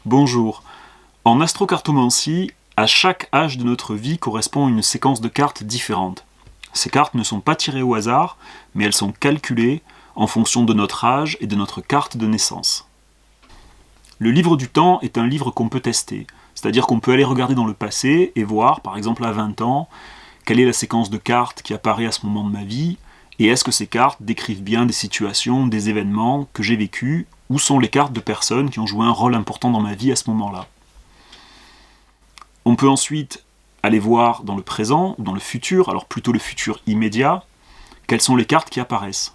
Bonjour. En astrocartomancie, à chaque âge de notre vie correspond une séquence de cartes différente. Ces cartes ne sont pas tirées au hasard, mais elles sont calculées en fonction de notre âge et de notre carte de naissance. Le livre du temps est un livre qu'on peut tester, c'est-à-dire qu'on peut aller regarder dans le passé et voir, par exemple à 20 ans, quelle est la séquence de cartes qui apparaît à ce moment de ma vie, et est-ce que ces cartes décrivent bien des situations, des événements que j'ai vécus, ou sont les cartes de personnes qui ont joué un rôle important dans ma vie à ce moment-là. On peut ensuite aller voir dans le présent ou dans le futur, alors plutôt le futur immédiat, quelles sont les cartes qui apparaissent.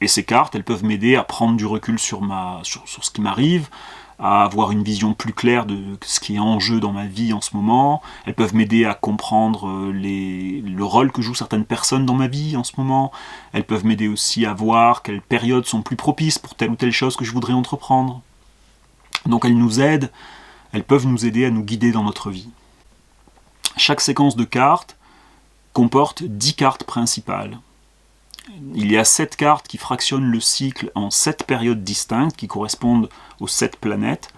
Et ces cartes, elles peuvent m'aider à prendre du recul sur ce qui m'arrive, à avoir une vision plus claire de ce qui est en jeu dans ma vie en ce moment. Elles peuvent m'aider à comprendre le rôle que jouent certaines personnes dans ma vie en ce moment. Elles peuvent m'aider aussi à voir quelles périodes sont plus propices pour telle ou telle chose que je voudrais entreprendre. Donc elles peuvent nous aider à nous guider dans notre vie. Chaque séquence de cartes comporte 10 cartes principales. Il y a 7 cartes qui fractionnent le cycle en 7 périodes distinctes qui correspondent aux 7 planètes.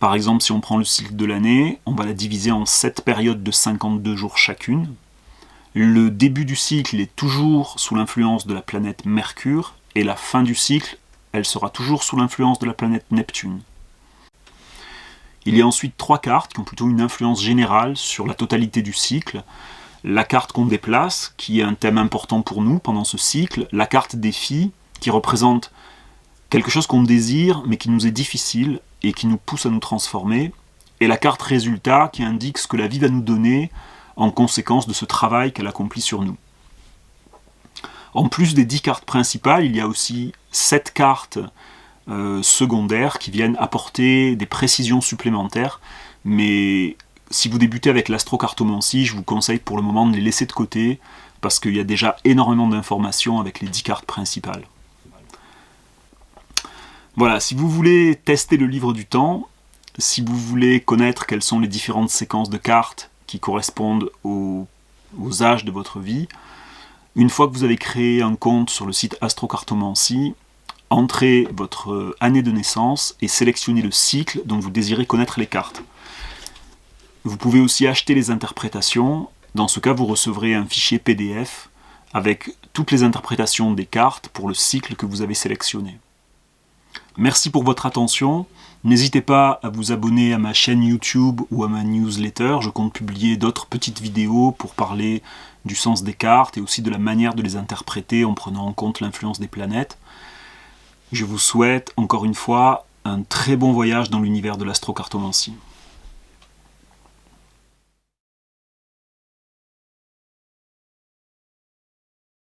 Par exemple, si on prend le cycle de l'année, on va la diviser en 7 périodes de 52 jours chacune. Le début du cycle est toujours sous l'influence de la planète Mercure, et la fin du cycle, elle sera toujours sous l'influence de la planète Neptune. Il y a ensuite 3 cartes qui ont plutôt une influence générale sur la totalité du cycle. La carte qu'on déplace, qui est un thème important pour nous pendant ce cycle, la carte défi, qui représente quelque chose qu'on désire, mais qui nous est difficile et qui nous pousse à nous transformer, et la carte résultat, qui indique ce que la vie va nous donner en conséquence de ce travail qu'elle accomplit sur nous. En plus des 10 cartes principales, il y a aussi 7 cartes secondaires qui viennent apporter des précisions supplémentaires, mais si vous débutez avec l'astrocartomancie, je vous conseille pour le moment de les laisser de côté, parce qu'il y a déjà énormément d'informations avec les 10 cartes principales. Voilà, si vous voulez tester le livre du temps, si vous voulez connaître quelles sont les différentes séquences de cartes qui correspondent aux âges de votre vie, une fois que vous avez créé un compte sur le site Astrocartomancie, entrez votre année de naissance et sélectionnez le cycle dont vous désirez connaître les cartes. Vous pouvez aussi acheter les interprétations. Dans ce cas, vous recevrez un fichier PDF avec toutes les interprétations des cartes pour le cycle que vous avez sélectionné. Merci pour votre attention. N'hésitez pas à vous abonner à ma chaîne YouTube ou à ma newsletter. Je compte publier d'autres petites vidéos pour parler du sens des cartes et aussi de la manière de les interpréter en prenant en compte l'influence des planètes. Je vous souhaite, encore une fois, un très bon voyage dans l'univers de l'astrocartomancie.